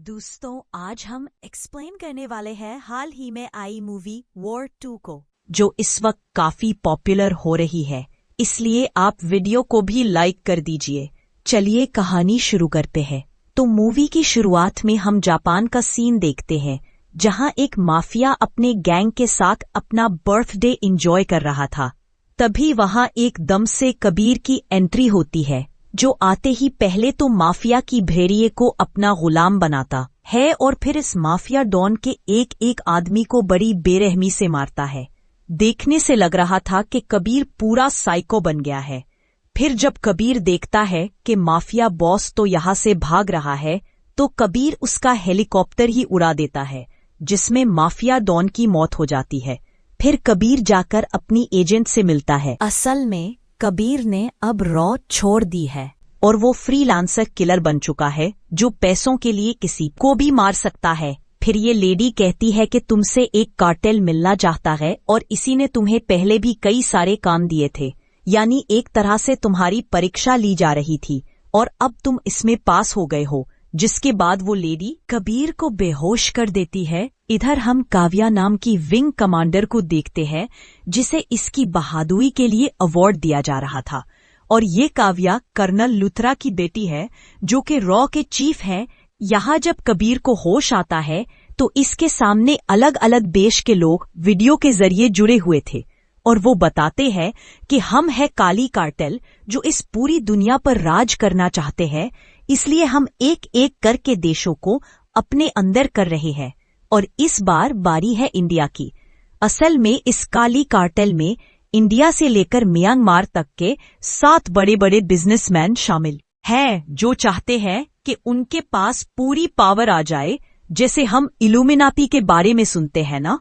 दोस्तों, आज हम एक्सप्लेन करने वाले हैं हाल ही में आई मूवी वॉर 2 को, जो इस वक्त काफी पॉपुलर हो रही है। इसलिए आप वीडियो को भी लाइक कर दीजिए। चलिए कहानी शुरू करते हैं। तो मूवी की शुरुआत में हम जापान का सीन देखते हैं, जहां एक माफिया अपने गैंग के साथ अपना बर्थडे एंजॉय कर रहा था। तभी वहां एकदम से कबीर की एंट्री होती है, जो आते ही पहले तो माफिया की भेड़िए को अपना गुलाम बनाता है और फिर इस माफिया डॉन के एक एक आदमी को बड़ी बेरहमी से मारता है। देखने से लग रहा था कि कबीर पूरा साइको बन गया है। फिर जब कबीर देखता है कि माफिया बॉस तो यहाँ से भाग रहा है, तो कबीर उसका हेलीकॉप्टर ही उड़ा देता है, जिसमें माफिया डॉन की मौत हो जाती है। फिर कबीर जाकर अपनी एजेंट से मिलता है। असल में कबीर ने अब रॉ छोड़ दी है और वो फ्रीलांसर किलर बन चुका है, जो पैसों के लिए किसी को भी मार सकता है। फिर ये लेडी कहती है कि तुमसे एक कार्टेल मिलना चाहता है और इसी ने तुम्हें पहले भी कई सारे काम दिए थे, यानी एक तरह से तुम्हारी परीक्षा ली जा रही थी और अब तुम इसमें पास हो गए हो। जिसके बाद वो लेडी कबीर को बेहोश कर देती है। इधर हम काव्या नाम की विंग कमांडर को देखते हैं, जिसे इसकी बहादुरी के लिए अवार्ड दिया जा रहा था। और ये काव्या कर्नल लुथरा की बेटी है, जो कि रॉ के चीफ हैं। यहाँ जब कबीर को होश आता है, तो इसके सामने अलग अलग देश के लोग वीडियो के जरिए जुड़े हुए थे और वो बताते हैं कि हम है काली कार्टेल, जो इस पूरी दुनिया पर राज करना चाहते हैं। इसलिए हम एक एक करके देशों को अपने अंदर कर रहे हैं और इस बार बारी है इंडिया की। असल में इस काली कार्टेल में इंडिया से लेकर म्यांमार तक के 7 बड़े बड़े बिजनेसमैन शामिल हैं, जो चाहते हैं कि उनके पास पूरी पावर आ जाए, जैसे हम इल्यूमिनाटी के बारे में सुनते हैं ना,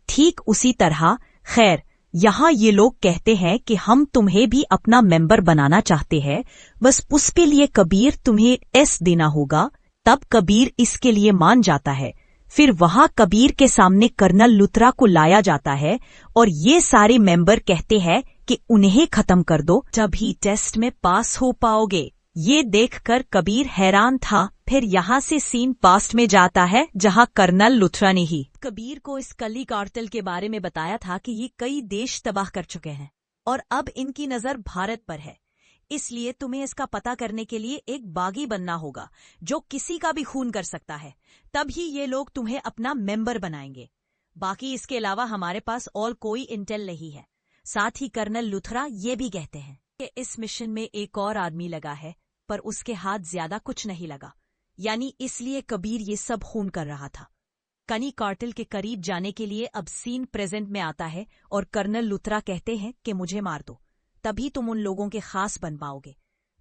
ठीक उसी तरह। खैर, यहाँ ये लोग कहते हैं कि हम तुम्हें भी अपना मेंबर बनाना चाहते हैं, बस उसके लिए कबीर तुम्हें टेस्ट देना होगा। तब कबीर इसके लिए मान जाता है। फिर वहां कबीर के सामने कर्नल लुथरा को लाया जाता है और ये सारे मेंबर कहते हैं कि उन्हें खत्म कर दो, तभी टेस्ट में पास हो पाओगे। ये देखकर कबीर हैरान था। फिर यहाँ से सीन पास्ट में जाता है, जहाँ कर्नल लुथरा ने ही कबीर को इस कली कार्टेल के बारे में बताया था कि ये कई देश तबाह कर चुके हैं और अब इनकी नजर भारत पर है। इसलिए तुम्हें इसका पता करने के लिए एक बागी बनना होगा, जो किसी का भी खून कर सकता है। तभी ये लोग तुम्हें अपना मेंबर बनाएंगे। बाकी इसके अलावा हमारे पास और कोई इंटेल नहीं है। साथ ही कर्नल लुथरा ये भी कहते हैं कि इस मिशन में एक और आदमी लगा है, पर उसके हाथ ज्यादा कुछ नहीं लगा, यानी इसलिए कबीर ये सब खून कर रहा था। कनी कार्टेल के करीब जाने के लिए अब सीन प्रेजेंट में आता है और कर्नल लुथरा कहते हैं कि मुझे मार दो, तभी तुम उन लोगों के खास बन पाओगे।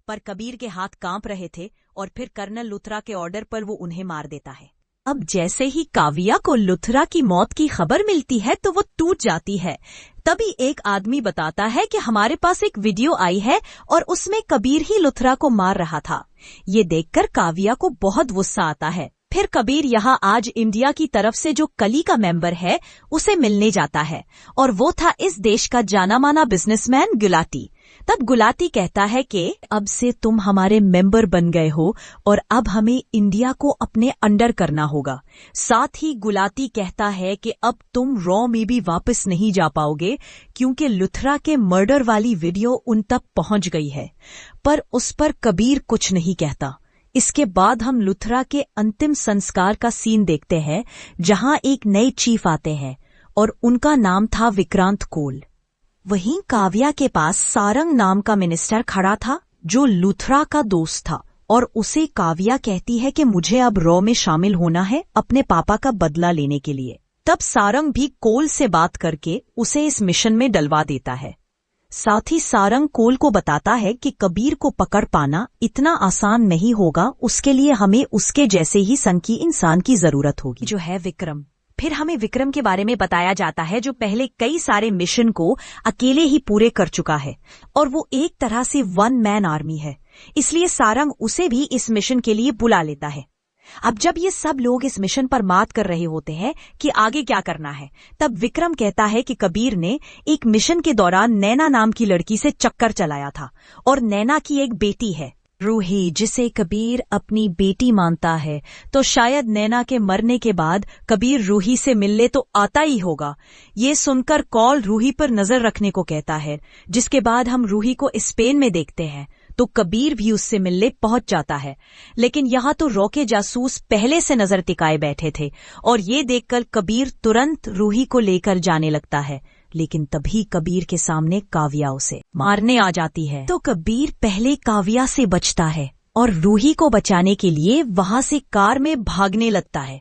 पर कबीर के हाथ कांप रहे थे और फिर कर्नल लुथरा के ऑर्डर पर वो उन्हें मार देता है। अब जैसे ही काव्या को लुथरा की मौत की खबर मिलती है, तो वो टूट जाती है। तभी एक आदमी बताता है कि हमारे पास एक वीडियो आई है और उसमें कबीर ही लुथरा को मार रहा था। ये देखकर काव्या को बहुत गुस्सा आता है। फिर कबीर यहाँ आज इंडिया की तरफ से जो कली का मेंबर है, उसे मिलने जाता है और वो था इस देश का जाना माना बिजनेसमैन गुलाटी। तब गुलाटी कहता है कि अब से तुम हमारे मेंबर बन गए हो और अब हमें इंडिया को अपने अंडर करना होगा। साथ ही गुलाटी कहता है कि अब तुम रॉ में भी वापस नहीं जा पाओगे, क्योंकि लुथरा के मर्डर वाली वीडियो उन तक पहुंच गई है। पर उस पर कबीर कुछ नहीं कहता। इसके बाद हम लुथरा के अंतिम संस्कार का सीन देखते हैं, जहां एक नए चीफ आते हैं और उनका नाम था विक्रांत कोल। वहीं काव्या के पास सारंग नाम का मिनिस्टर खड़ा था, जो लुथरा का दोस्त था, और उसे काव्या कहती है कि मुझे अब रॉ में शामिल होना है अपने पापा का बदला लेने के लिए। तब सारंग भी कोल से बात करके उसे इस मिशन में डलवा देता है। साथ ही सारंग कोल को बताता है कि कबीर को पकड़ पाना इतना आसान नहीं होगा, उसके लिए हमें उसके जैसे ही संकी इंसान की जरूरत होगी, जो है विक्रम। फिर हमें विक्रम के बारे में बताया जाता है, जो पहले कई सारे मिशन को अकेले ही पूरे कर चुका है और वो एक तरह से 1 मैन आर्मी है। इसलिए सारंग उसे भी इस मिशन के लिए बुला लेता है। अब जब ये सब लोग इस मिशन पर बात कर रहे होते हैं कि आगे क्या करना है, तब विक्रम कहता है कि कबीर ने एक मिशन के दौरान नैना नाम की लड़की से चक्कर चलाया था और नैना की एक बेटी है। रूही, जिसे कबीर अपनी बेटी मानता है, तो शायद नैना के मरने के बाद कबीर रूही से मिलने तो आता ही होगा। ये सुनकर कॉल रूही पर नजर रखने को कहता है, जिसके बाद हम रूही को स्पेन में देखते हैं तो कबीर भी उससे मिलने पहुंच जाता है। लेकिन यहाँ तो रोके जासूस पहले से नजर टिकाए बैठे थे और ये देखकर कबीर तुरंत रूही को लेकर जाने लगता है। लेकिन तभी कबीर के सामने काव्या उसे मारने आ जाती है, तो कबीर पहले काव्या से बचता है और रूही को बचाने के लिए वहां से कार में भागने लगता है।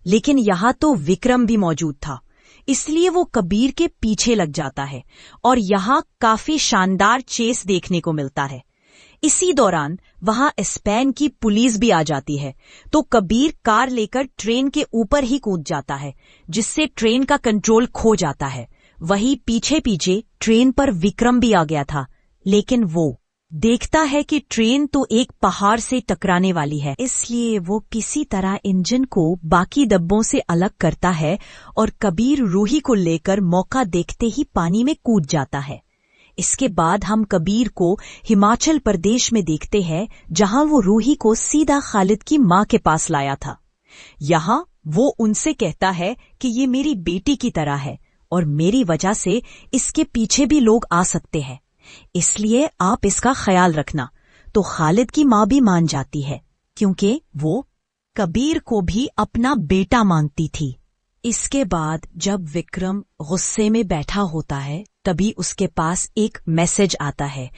लेकिन यहाँ तो विक्रम भी मौजूद था, इसलिए वो कबीर के पीछे लग जाता है और यहाँ काफी शानदार चेस देखने को मिलता है। इसी दौरान वहां स्पेन की पुलिस भी आ जाती है, तो कबीर कार लेकर ट्रेन के ऊपर ही कूद जाता है, जिससे ट्रेन का कंट्रोल खो जाता है। वही पीछे पीछे ट्रेन पर विक्रम भी आ गया था, लेकिन वो देखता है कि ट्रेन तो एक पहाड़ से टकराने वाली है, इसलिए वो किसी तरह इंजन को बाकी डब्बों से अलग करता है और कबीर रूही को लेकर मौका देखते ही पानी में कूद जाता है। इसके बाद हम कबीर को हिमाचल प्रदेश में देखते हैं, जहां वो रूही को सीधा खालिद की मां के पास लाया था। यहाँ वो उनसे कहता है कि ये मेरी बेटी की तरह है और मेरी वजह से इसके पीछे भी लोग आ सकते हैं, इसलिए आप इसका ख्याल रखना। तो खालिद की मां भी मान जाती है, क्योंकि वो कबीर को भी अपना बेटा मानती थी। इसके बाद जब विक्रम गुस्से में बैठा होता है, तभी उसके पास एक मैसेज आता है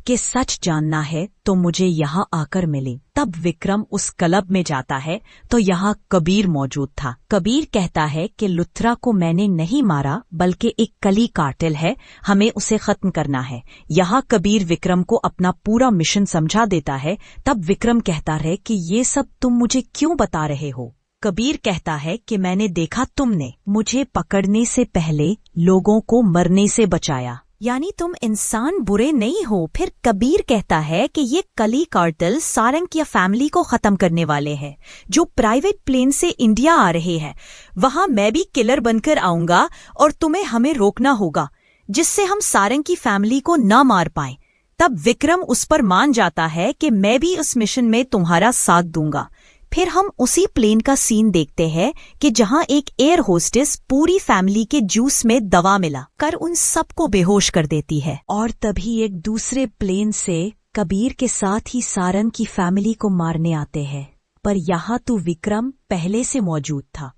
कि सच जानना है तो मुझे यहाँ आकर मिले। तब विक्रम उस क्लब में जाता है तो यहाँ कबीर मौजूद था। कबीर कहता है कि लुथरा को मैंने नहीं मारा, बल्कि एक कली कार्टेल है, हमें उसे खत्म करना है। यहाँ कबीर विक्रम को अपना पूरा मिशन समझा देता है। तब विक्रम कहता है कि ये सब तुम मुझे क्यों बता रहे हो। कबीर कहता है कि मैंने देखा तुमने मुझे पकड़ने से पहले लोगों को मरने से बचाया, यानी तुम इंसान बुरे नहीं हो। फिर कबीर कहता है कि ये कली कार्टेल सारंग की फैमिली को खत्म करने वाले हैं, जो प्राइवेट प्लेन से इंडिया आ रहे हैं। वहां मैं भी किलर बनकर आऊंगा और तुम्हें हमें रोकना होगा, जिससे हम सारंग की फैमिली को न मार पाएं। तब विक्रम उस पर मान जाता है कि मैं भी उस मिशन में तुम्हारा साथ दूंगा। फिर हम उसी प्लेन का सीन देखते हैं कि जहां एक एयर होस्टेस पूरी फैमिली के जूस में दवा मिला कर उन सबको बेहोश कर देती है। और तभी एक दूसरे प्लेन से कबीर के साथ ही सारंग की फैमिली को मारने आते हैं। पर यहाँ तो विक्रम पहले से मौजूद था,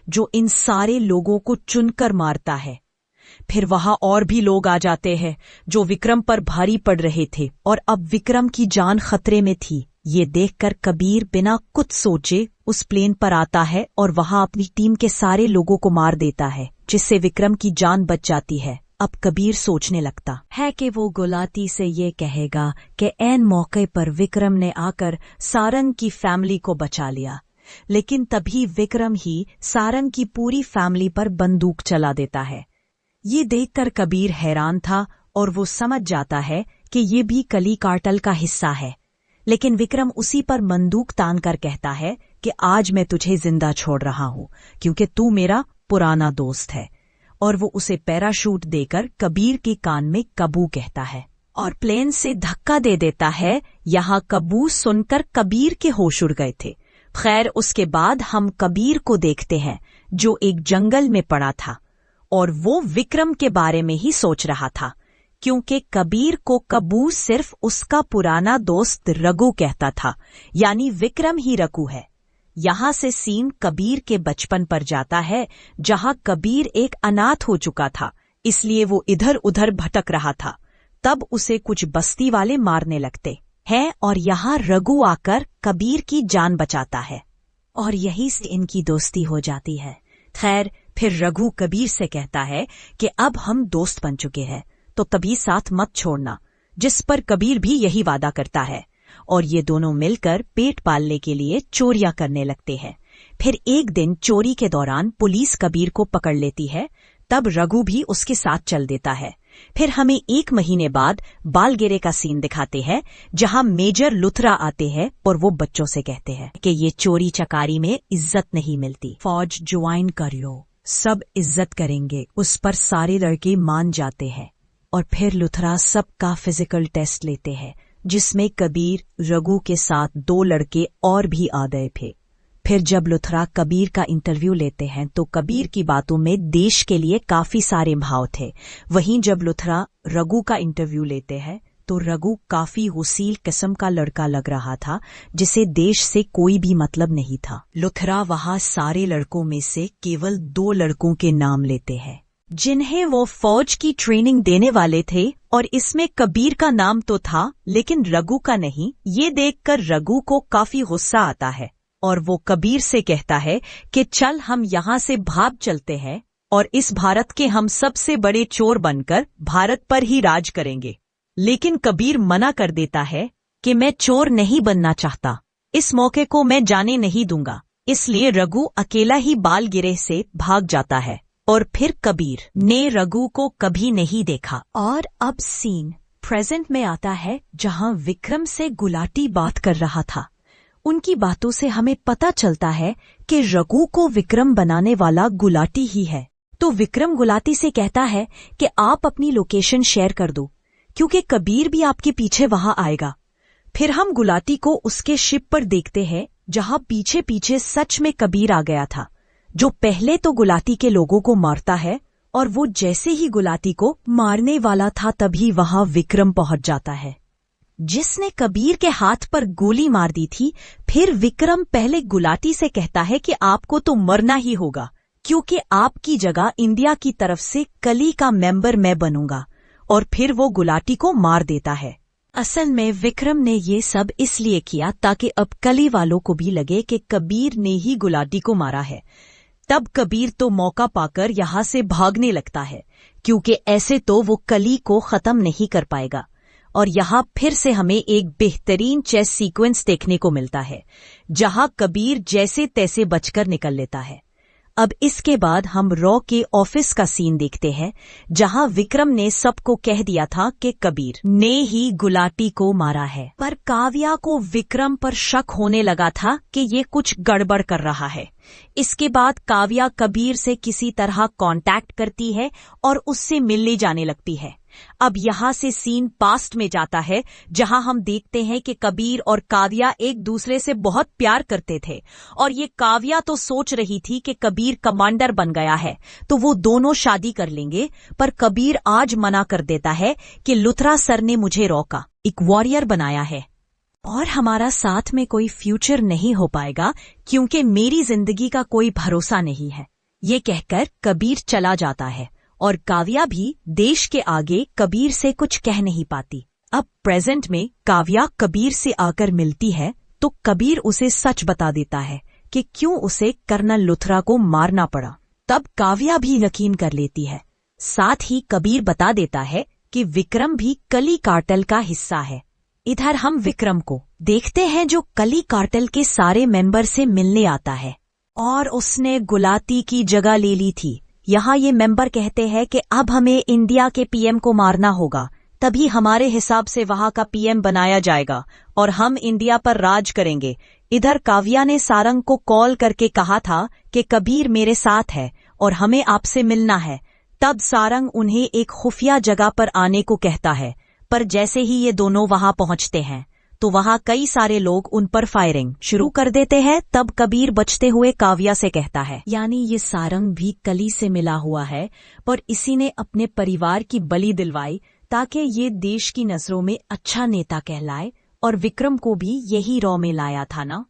जो इन सारे लोगों को चुनकर मारता है। फिर वहां और भी लोग आ जाते हैं जो विक्रम पर भारी पड़ रहे थे और अब विक्रम की जान खतरे में थी। ये देखकर कबीर बिना कुछ सोचे उस प्लेन पर आता है और वहां अपनी टीम के सारे लोगों को मार देता है, जिससे विक्रम की जान बच जाती है। अब कबीर सोचने लगता है कि वो गुलाटी से ये कहेगा कि ऐन मौके पर विक्रम ने आकर सारंग की फैमिली को बचा लिया, लेकिन तभी विक्रम ही सारंग की पूरी फैमिली पर बंदूक चला देता है। ये देखकर कबीर हैरान था और वो समझ जाता है कि ये भी कली कार्टेल का हिस्सा है। लेकिन विक्रम उसी पर बंदूक तान कर कहता है कि आज मैं तुझे जिंदा छोड़ रहा हूं, क्योंकि तू मेरा पुराना दोस्त है। और वो उसे पैराशूट देकर कबीर के कान में कबू कहता है और प्लेन से धक्का दे देता है। यहाँ कबू सुनकर कबीर के होश उड़ गए थे। खैर, उसके बाद हम कबीर को देखते हैं, जो एक जंगल में पड़ा था और वो विक्रम के बारे में ही सोच रहा था, क्योंकि कबीर को कबू सिर्फ उसका पुराना दोस्त रघु कहता था, यानी विक्रम ही रघु है। यहाँ से सीन कबीर के बचपन पर जाता है, जहाँ कबीर एक अनाथ हो चुका था, इसलिए वो इधर उधर भटक रहा था। तब उसे कुछ बस्ती वाले मारने लगते हैं और यहाँ रघु आकर कबीर की जान बचाता है और यही से इनकी दोस्ती हो जाती है। खैर, फिर रघु कबीर से कहता है कि अब हम दोस्त बन चुके हैं, तो कभी साथ मत छोड़ना, जिस पर कबीर भी यही वादा करता है और ये दोनों मिलकर पेट पालने के लिए चोरियां करने लगते हैं। फिर एक दिन चोरी के दौरान पुलिस कबीर को पकड़ लेती है, तब रघु भी उसके साथ चल देता है। फिर हमें 1 महीने बाद बालगिरे का सीन दिखाते हैं, जहां मेजर लुथरा आते हैं और वो बच्चों से कहते हैं कि ये चोरी चकारी में इज्जत नहीं मिलती, फौज ज्वाइन कर लो, सब इज्जत करेंगे। उस पर सारे लड़के मान जाते हैं और फिर लुथरा सबका फिजिकल टेस्ट लेते हैं, जिसमें कबीर रघु के साथ 2 लड़के और भी आ गए थे। फिर जब लुथरा कबीर का इंटरव्यू लेते हैं तो कबीर की बातों में देश के लिए काफी सारे भाव थे। वहीं जब लुथरा रघु का इंटरव्यू लेते हैं तो रघु काफी हुसील किस्म का लड़का लग रहा था, जिसे देश से कोई भी मतलब नहीं था। लुथरा वहां सारे लड़कों में से केवल 2 लड़कों के नाम लेते हैं जिन्हें वो फौज की ट्रेनिंग देने वाले थे, और इसमें कबीर का नाम तो था लेकिन रघु का नहीं। ये देखकर रघु को काफी गुस्सा आता है और वो कबीर से कहता है कि चल हम यहाँ से भाग चलते हैं और इस भारत के हम सबसे बड़े चोर बनकर भारत पर ही राज करेंगे। लेकिन कबीर मना कर देता है कि मैं चोर नहीं बनना चाहता, इस मौके को मैं जाने नहीं दूंगा। इसलिए रघु अकेला ही बालगिरह से भाग जाता है और फिर कबीर ने रघु को कभी नहीं देखा। और अब सीन प्रेजेंट में आता है जहां विक्रम से गुलाटी बात कर रहा था। उनकी बातों से हमें पता चलता है कि रघु को विक्रम बनाने वाला गुलाटी ही है। तो विक्रम गुलाटी से कहता है कि आप अपनी लोकेशन शेयर कर दो, क्योंकि कबीर भी आपके पीछे वहां आएगा। फिर हम गुलाटी को उसके शिप पर देखते हैं जहां पीछे पीछे सच में कबीर आ गया था, जो पहले तो गुलाटी के लोगों को मारता है, और वो जैसे ही गुलाटी को मारने वाला था तभी वहां विक्रम पहुंच जाता है जिसने कबीर के हाथ पर गोली मार दी थी। फिर विक्रम पहले गुलाटी से कहता है कि आपको तो मरना ही होगा, क्योंकि आपकी जगह इंडिया की तरफ से कली का मेंबर मैं बनूंगा, और फिर वो गुलाटी को मार देता है। असल में विक्रम ने ये सब इसलिए किया ताकि अब कली वालों को भी लगे कि कबीर ने ही गुलाटी को मारा है। तब कबीर तो मौका पाकर यहाँ से भागने लगता है, क्योंकि ऐसे तो वो कली को खत्म नहीं कर पाएगा। और यहाँ फिर से हमें एक बेहतरीन चेस सीक्वेंस देखने को मिलता है, जहाँ कबीर जैसे तैसे बचकर निकल लेता है। अब इसके बाद हम रॉ के ऑफिस का सीन देखते हैं, जहां विक्रम ने सबको कह दिया था कि कबीर ने ही गुलाटी को मारा है। पर काव्या को विक्रम पर शक होने लगा था कि ये कुछ गड़बड़ कर रहा है। इसके बाद काव्या कबीर से किसी तरह कांटेक्ट करती है और उससे मिलने जाने लगती है। अब यहाँ से सीन पास्ट में जाता है, जहां हम देखते हैं कि कबीर और काव्या एक दूसरे से बहुत प्यार करते थे, और ये काव्या तो सोच रही थी कि कबीर कमांडर बन गया है तो वो दोनों शादी कर लेंगे। पर कबीर आज मना कर देता है कि लुथरा सर ने मुझे रोका, एक वॉरियर बनाया है, और हमारा साथ में कोई फ्यूचर नहीं हो पाएगा, क्योंकि मेरी जिंदगी का कोई भरोसा नहीं है। ये कहकर कबीर चला जाता है और काव्या भी देश के आगे कबीर से कुछ कह नहीं पाती। अब प्रेजेंट में काव्या कबीर से आकर मिलती है तो कबीर उसे सच बता देता है कि क्यों उसे कर्नल लुथरा को मारना पड़ा। तब काव्या भी यकीन कर लेती है। साथ ही कबीर बता देता है कि विक्रम भी कली कार्टेल का हिस्सा है। इधर हम विक्रम को देखते हैं जो कली कार्टेल के सारे मेंबर से मिलने आता है, और उसने गुलाटी की जगह ले ली थी। यहाँ ये मेंबर कहते हैं कि अब हमें इंडिया के पीएम को मारना होगा, तभी हमारे हिसाब से वहां का पीएम बनाया जाएगा और हम इंडिया पर राज करेंगे। इधर काव्या ने सारंग को कॉल करके कहा था कि कबीर मेरे साथ है और हमें आपसे मिलना है। तब सारंग उन्हें एक खुफिया जगह पर आने को कहता है, पर जैसे ही ये दोनों वहां पहुंचते हैं तो वहां कई सारे लोग उन पर फायरिंग शुरू कर देते हैं। तब कबीर बचते हुए काव्या से कहता है, यानी ये सारंग भी कली से मिला हुआ है, पर इसी ने अपने परिवार की बलि दिलवाई ताकि ये देश की नजरों में अच्छा नेता कहलाए, और विक्रम को भी यही रॉ में लाया था ना।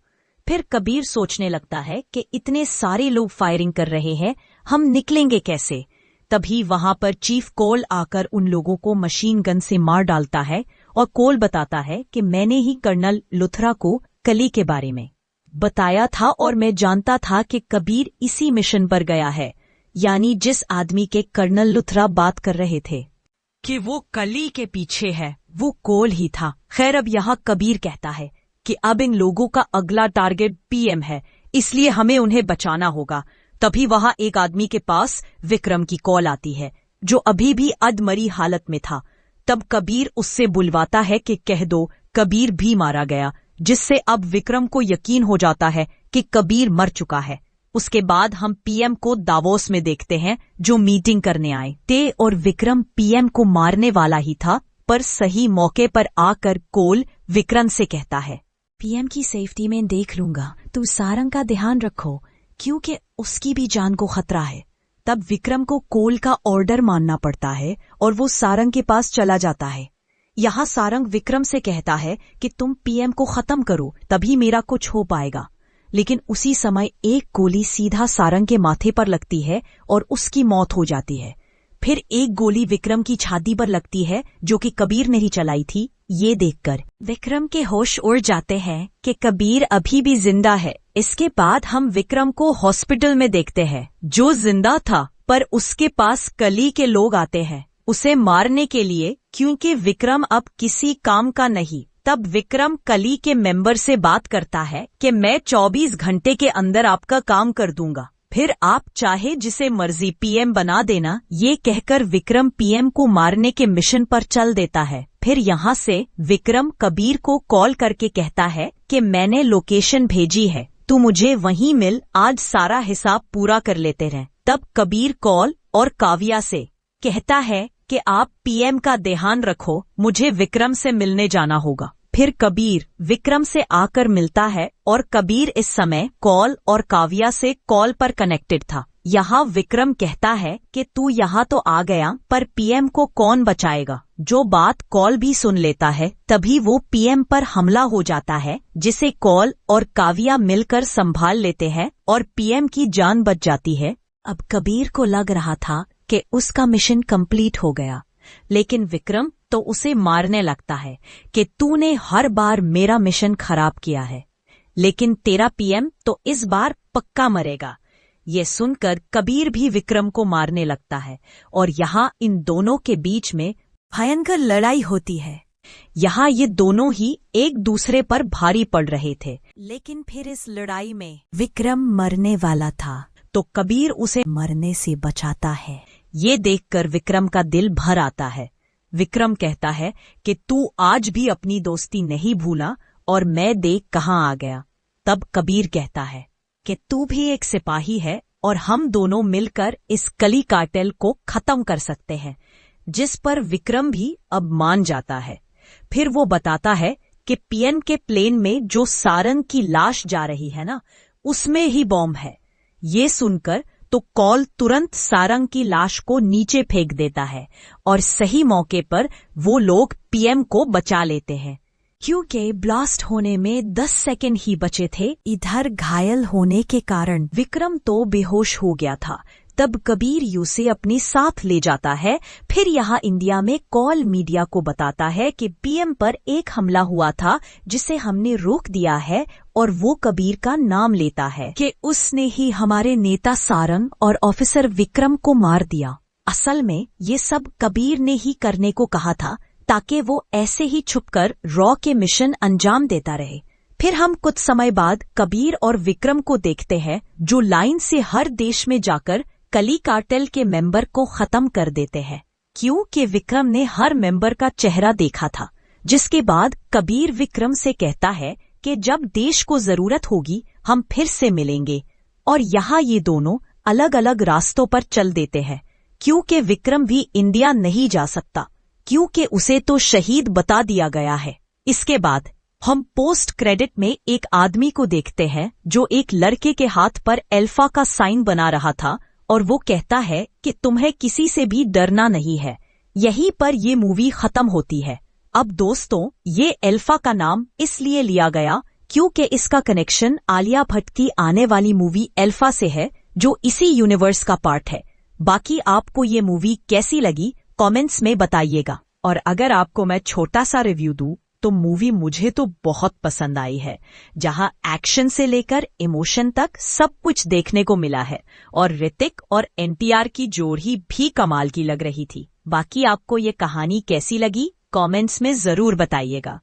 फिर कबीर सोचने लगता है कि इतने सारे लोग फायरिंग कर रहे हैं, हम निकलेंगे कैसे। तभी वहां पर चीफ कोल आकर उन लोगों को मशीन गन से मार डालता है, और कोल बताता है कि मैंने ही कर्नल लुथरा को कली के बारे में बताया था और मैं जानता था कि कबीर इसी मिशन पर गया है, यानी जिस आदमी के कर्नल लुथरा बात कर रहे थे कि वो कली के पीछे है, वो कोल ही था। खैर, अब यहाँ कबीर कहता है कि अब इन लोगों का अगला टारगेट पीएम है, इसलिए हमें उन्हें बचाना होगा। तभी वहां एक आदमी के पास विक्रम की कॉल आती है, जो अभी भी अधमरी हालत में था। तब कबीर उससे बुलवाता है कि कह दो कबीर भी मारा गया, जिससे अब विक्रम को यकीन हो जाता है कि कबीर मर चुका है। उसके बाद हम पीएम को दावोस में देखते हैं, जो मीटिंग करने आए थे, और विक्रम पीएम को मारने वाला ही था, पर सही मौके पर आकर कोल विक्रम से कहता है, पीएम की सेफ्टी में देख लूंगा, तू सारंग का ध्यान रखो क्योंकि उसकी भी जान को खतरा है। तब विक्रम को कोल का ऑर्डर मानना पड़ता है और वो सारंग के पास चला जाता है। यहाँ सारंग विक्रम से कहता है कि तुम पीएम को खत्म करो, तभी मेरा कुछ हो पाएगा। लेकिन उसी समय एक गोली सीधा सारंग के माथे पर लगती है और उसकी मौत हो जाती है। फिर एक गोली विक्रम की छाती पर लगती है जो कि कबीर ने ही चलाई थी। ये देखकर विक्रम के होश उड़ जाते हैं कि कबीर अभी भी जिंदा है। इसके बाद हम विक्रम को हॉस्पिटल में देखते हैं, जो जिंदा था, पर उसके पास कली के लोग आते हैं उसे मारने के लिए, क्योंकि विक्रम अब किसी काम का नहीं। तब विक्रम कली के मेंबर से बात करता है कि मैं 24 घंटे के अंदर आपका काम कर दूंगा, फिर आप चाहे जिसे मर्जी पीएम बना देना। ये कहकर विक्रम पीएम को मारने के मिशन पर चल देता है। फिर यहाँ से विक्रम कबीर को कॉल करके कहता है कि मैंने लोकेशन भेजी है, तू मुझे वहीं मिल, आज सारा हिसाब पूरा कर लेते रहे। तब कबीर कॉल और काव्या से कहता है कि आप पीएम का ध्यान रखो, मुझे विक्रम से मिलने जाना होगा। फिर कबीर विक्रम से आकर मिलता है और कबीर इस समय कॉल और काव्या से कॉल पर कनेक्टेड था। यहाँ विक्रम कहता है कि तू यहाँ तो आ गया, पर पीएम को कौन बचाएगा। जो बात कॉल भी सुन लेता है, तभी वो पीएम पर हमला हो जाता है, जिसे कॉल और काव्या मिलकर संभाल लेते हैं और पीएम की जान बच जाती है। अब कबीर को लग रहा था कि उसका मिशन कंप्लीट हो गया, लेकिन विक्रम तो उसे मारने लगता है कि तूने हर बार मेरा मिशन खराब किया है, लेकिन तेरा पीएम तो इस बार पक्का मरेगा। ये सुनकर कबीर भी विक्रम को मारने लगता है और यहाँ इन दोनों के बीच में भयंकर लड़ाई होती है। यहाँ ये दोनों ही एक दूसरे पर भारी पड़ रहे थे, लेकिन फिर इस लड़ाई में विक्रम मरने वाला था तो कबीर उसे मरने से बचाता है। ये देखकर विक्रम का दिल भर आता है। विक्रम कहता है कि तू आज भी अपनी दोस्ती नहीं भूला और मैं देख कहाँ आ गया। तब कबीर कहता है कि तू भी एक सिपाही है और हम दोनों मिलकर इस कली कार्टेल को खत्म कर सकते हैं, जिस पर विक्रम भी अब मान जाता है। फिर वो बताता है कि पीएम के प्लेन में जो सारंग की लाश जा रही है ना, उसमें ही बॉम्ब है। ये सुनकर तो कॉल तुरंत सारंग की लाश को नीचे फेंक देता है और सही मौके पर वो लोग पीएम को बचा लेते हैं। क्योंकि ब्लास्ट होने में 10 सेकंड ही बचे थे, इधर घायल होने के कारण विक्रम तो बेहोश हो गया था। तब कबीर उसे अपने साथ ले जाता है। फिर यहाँ इंडिया में कॉल मीडिया को बताता है कि पीएम पर एक हमला हुआ था जिसे हमने रोक दिया है, और वो कबीर का नाम लेता है कि उसने ही हमारे नेता सारंग और ऑफिसर विक्रम को मार दिया। असल में ये सब कबीर ने ही करने को कहा था, ताकि वो ऐसे ही छुपकर रॉ के मिशन अंजाम देता रहे। फिर हम कुछ समय बाद कबीर और विक्रम को देखते हैं, जो लाइन से हर देश में जाकर कली कार्टेल के मेंबर को खत्म कर देते हैं, क्योंकि विक्रम ने हर मेंबर का चेहरा देखा था। जिसके बाद कबीर विक्रम से कहता है कि जब देश को जरूरत होगी हम फिर से मिलेंगे। और यहाँ ये दोनों अलग अलग रास्तों पर चल देते हैं, क्योंकि विक्रम भी इंडिया नहीं जा सकता, क्योंकि उसे तो शहीद बता दिया गया है। इसके बाद हम पोस्ट क्रेडिट में एक आदमी को देखते हैं जो एक लड़के के हाथ पर अल्फा का साइन बना रहा था, और वो कहता है कि तुम्हें किसी से भी डरना नहीं है। यहीं पर ये मूवी खत्म होती है। अब दोस्तों, ये अल्फा का नाम इसलिए लिया गया क्योंकि इसका कनेक्शन आलिया भट्ट की आने वाली मूवी अल्फा से है, जो इसी यूनिवर्स का पार्ट है। बाकी आपको ये मूवी कैसी लगी कमेंट्स में बताइएगा। और अगर आपको मैं छोटा सा रिव्यू दूं तो मूवी मुझे तो बहुत पसंद आई है, जहां एक्शन से लेकर इमोशन तक सब कुछ देखने को मिला है, और ऋतिक और एनटीआर की जोड़ी भी कमाल की लग रही थी। बाकी आपको ये कहानी कैसी लगी कमेंट्स में जरूर बताइएगा।